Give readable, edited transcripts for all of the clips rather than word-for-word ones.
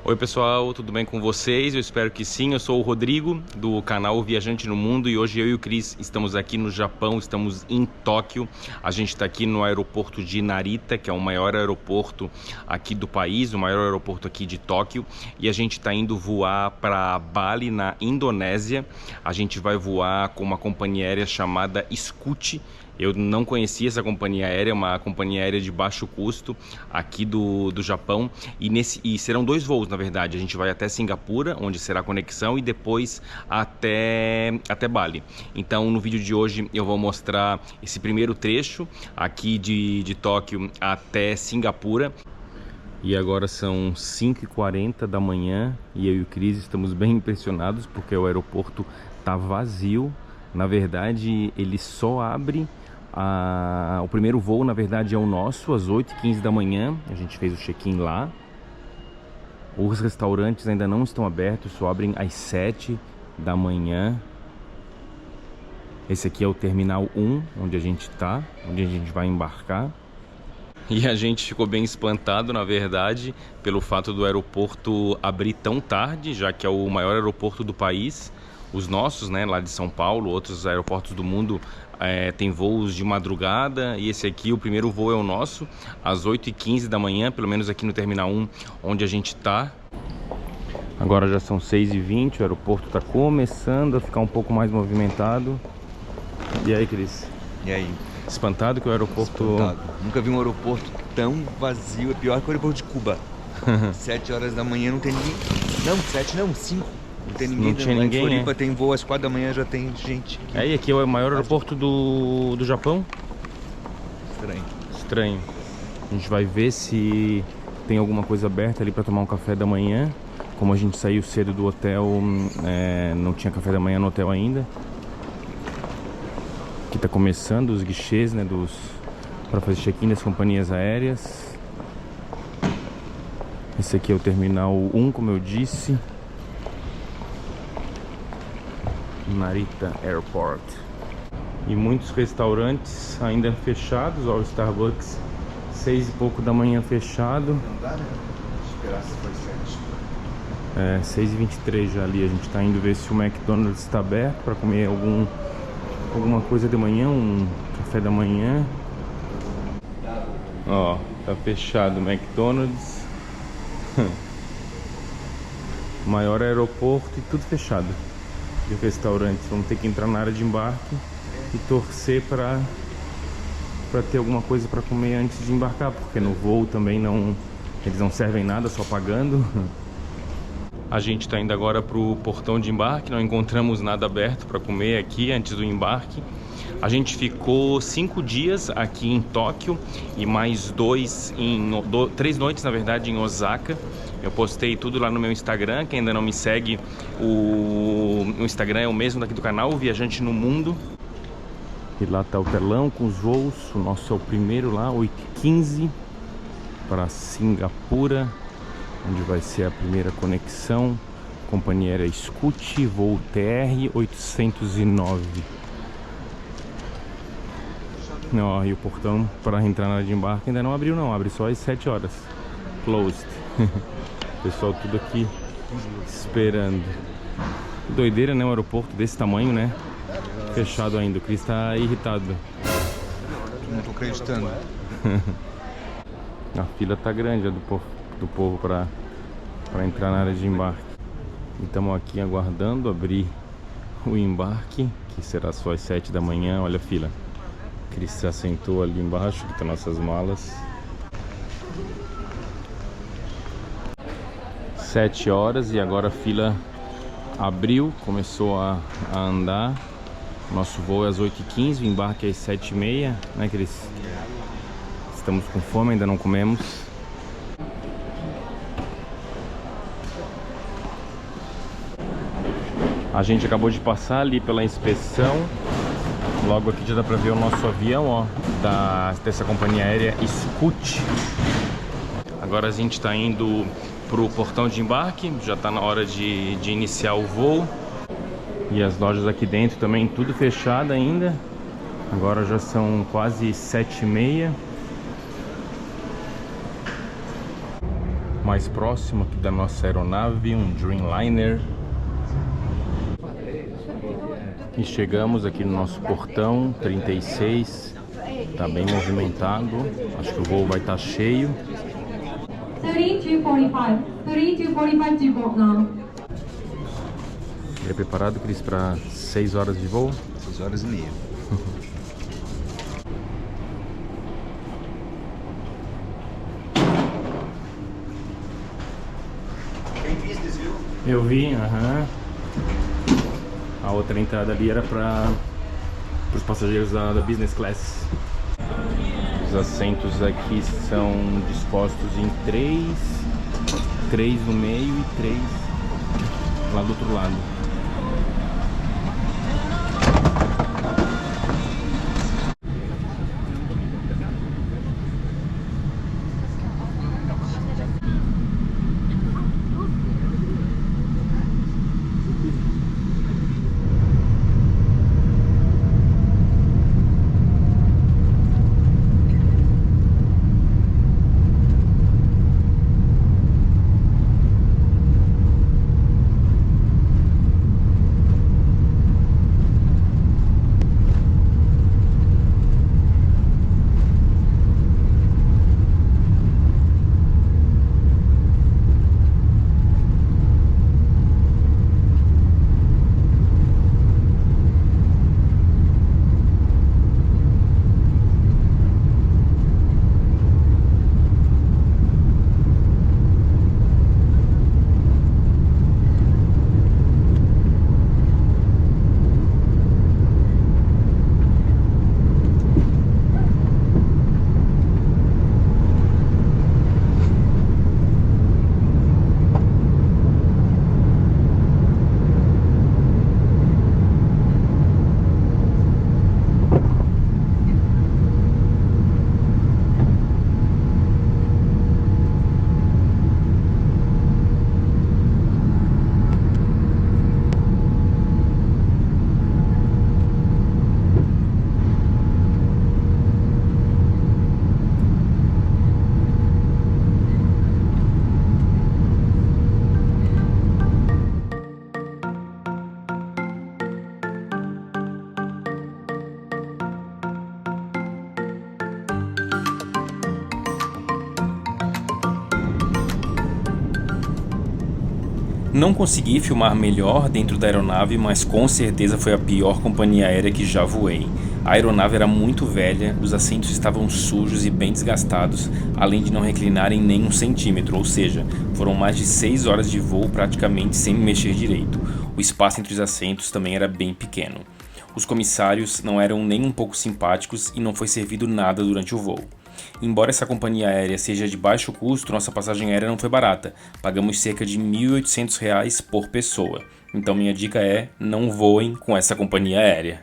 Oi pessoal, tudo bem com vocês? Eu espero que sim. Eu sou o Rodrigo do canal Viajante no Mundo e hoje eu e o Cris estamos aqui no Japão, estamos em Tóquio. A gente está aqui no aeroporto de Narita, que é o maior aeroporto aqui do país, o maior aeroporto aqui de Tóquio, e a gente está indo voar para Bali, na Indonésia. A gente vai voar com uma companhia aérea chamada Scoot. Eu não conhecia essa companhia aérea, uma companhia aérea de baixo custo aqui do Japão. E serão dois voos, na verdade. A gente vai até Singapura, onde será a conexão, e depois até Bali. Então, no vídeo de hoje, eu vou mostrar esse primeiro trecho aqui de Tóquio até Singapura. E agora são 5h40 da manhã e eu e o Cris estamos bem impressionados porque o aeroporto está vazio. Na verdade, ele só abre... O primeiro voo, na verdade, é o nosso, às 8h15 da manhã. A gente fez o check-in lá. Os restaurantes ainda não estão abertos, só abrem às 7 da manhã. Esse aqui é o Terminal 1, onde a gente está, onde a gente vai embarcar. E a gente ficou bem espantado, na verdade, pelo fato do aeroporto abrir tão tarde, já que é o maior aeroporto do país. Os nossos, né, lá de São Paulo, outros aeroportos do mundo tem voos de madrugada, e esse aqui, o primeiro voo é o nosso, às 8h15 da manhã, pelo menos aqui no Terminal 1, onde a gente está. Agora já são 6h20, o aeroporto está começando a ficar um pouco mais movimentado. E aí, Cris? E aí? Espantado que o aeroporto... Espantado. Nunca vi um aeroporto tão vazio, é pior que o aeroporto de Cuba. 7 horas da manhã não tem ninguém. Não, 7 não, 5. Não tem ninguém. Não tinha ninguém, em Floripa, né? tem voo às 4 da manhã, já tem gente aqui. E aqui é o maior aeroporto do Japão? Estranho. Estranho. A gente vai ver se tem alguma coisa aberta ali para tomar um café da manhã. Como a gente saiu cedo do hotel, não tinha café da manhã no hotel ainda. Aqui tá começando os guichês, né, para fazer check-in das companhias aéreas. Esse aqui é o Terminal 1, como eu disse. Narita Airport. E muitos restaurantes ainda fechados. Ó, o Starbucks 6 e pouco da manhã fechado. Não dá, né? Esperar se for 7. 6h23 já ali. A gente tá indo ver se o McDonald's está aberto para comer alguma coisa de manhã, um café da manhã. Ó, tá fechado o McDonald's. Maior aeroporto e tudo fechado de restaurantes. Vamos ter que entrar na área de embarque e torcer para ter alguma coisa para comer antes de embarcar, porque no voo também eles não servem nada, só pagando. A gente está indo agora para o portão de embarque. Não encontramos nada aberto para comer aqui antes do embarque. A gente ficou 5 dias aqui em Tóquio e mais 3 noites, na verdade, em Osaka. Eu postei tudo lá no meu Instagram. Quem ainda não me segue, o Instagram é o mesmo daqui do canal, Viajante no Mundo. E lá tá o telão com os voos. O nosso é o primeiro lá, 8h15 para Singapura, onde vai ser a primeira conexão. Companhia aérea Scoot, voo TR-809. Ó, e o portão para entrar na área de embarque ainda não abriu não, abre só às 7 horas. Closed. Pessoal tudo aqui esperando. Doideira, né? Um aeroporto desse tamanho, né? Fechado ainda. O Cris tá irritado. Não tô acreditando. A fila tá grande do povo para entrar na área de embarque. E estamos aqui aguardando abrir o embarque, que será só às 7 da manhã. Olha a fila. O Cris se assentou ali embaixo, que tá nossas malas. 7 horas e agora a fila abriu, começou a andar. Nosso voo é às 8h15, o embarque é às 7h30, né, Cris? Estamos com fome, ainda não comemos. A gente acabou de passar ali pela inspeção. Logo aqui já dá pra ver o nosso avião, ó, dessa companhia aérea Scoot. Agora a gente tá indo pro portão de embarque, já tá na hora de iniciar o voo. E as lojas aqui dentro também tudo fechado ainda. Agora já são quase 7h30. mais próximo aqui da nossa aeronave, um Dreamliner. E chegamos aqui no nosso portão 36. Tá bem movimentado. Acho que o voo vai estar cheio. 3245 now. Ele é preparado, Cris, para 6 horas de voo? 6 horas e meia. Tem business, viu? Eu vi, aham. A outra entrada ali era para os passageiros da business class. Os assentos aqui são dispostos em 3 no meio e 3 lá do outro lado. Não consegui filmar melhor dentro da aeronave, mas com certeza foi a pior companhia aérea que já voei. A aeronave era muito velha, os assentos estavam sujos e bem desgastados, além de não reclinarem nem 1 centímetro, ou seja, foram mais de 6 horas de voo praticamente sem me mexer direito. O espaço entre os assentos também era bem pequeno. Os comissários não eram nem um pouco simpáticos e não foi servido nada durante o voo. Embora essa companhia aérea seja de baixo custo, nossa passagem aérea não foi barata. Pagamos cerca de R$ 1.800 por pessoa. Então minha dica é, não voem com essa companhia aérea.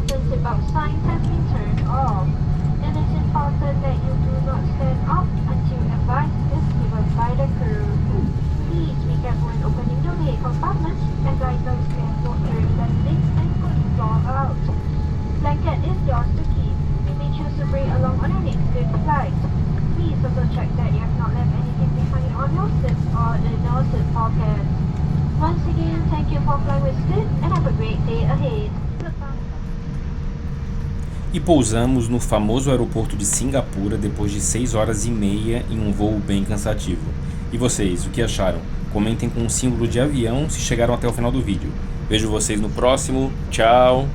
fasten seatbelt signs have been turned off. It is important that you do not stand up until advice is given by the crew. Please be careful when opening the vehicle compartments, as items can go during landing and could fall out. Blanket is yours to keep. You may choose to bring along on your next good flight. Please also check that you have not left anything behind on your seat or in your seat pocket. Once again, thank you for flying with Scoot and have a great day ahead. E pousamos no famoso aeroporto de Singapura depois de 6 horas e meia em um voo bem cansativo. E vocês, o que acharam? Comentem com um símbolo de avião se chegaram até o final do vídeo. Vejo vocês no próximo. Tchau!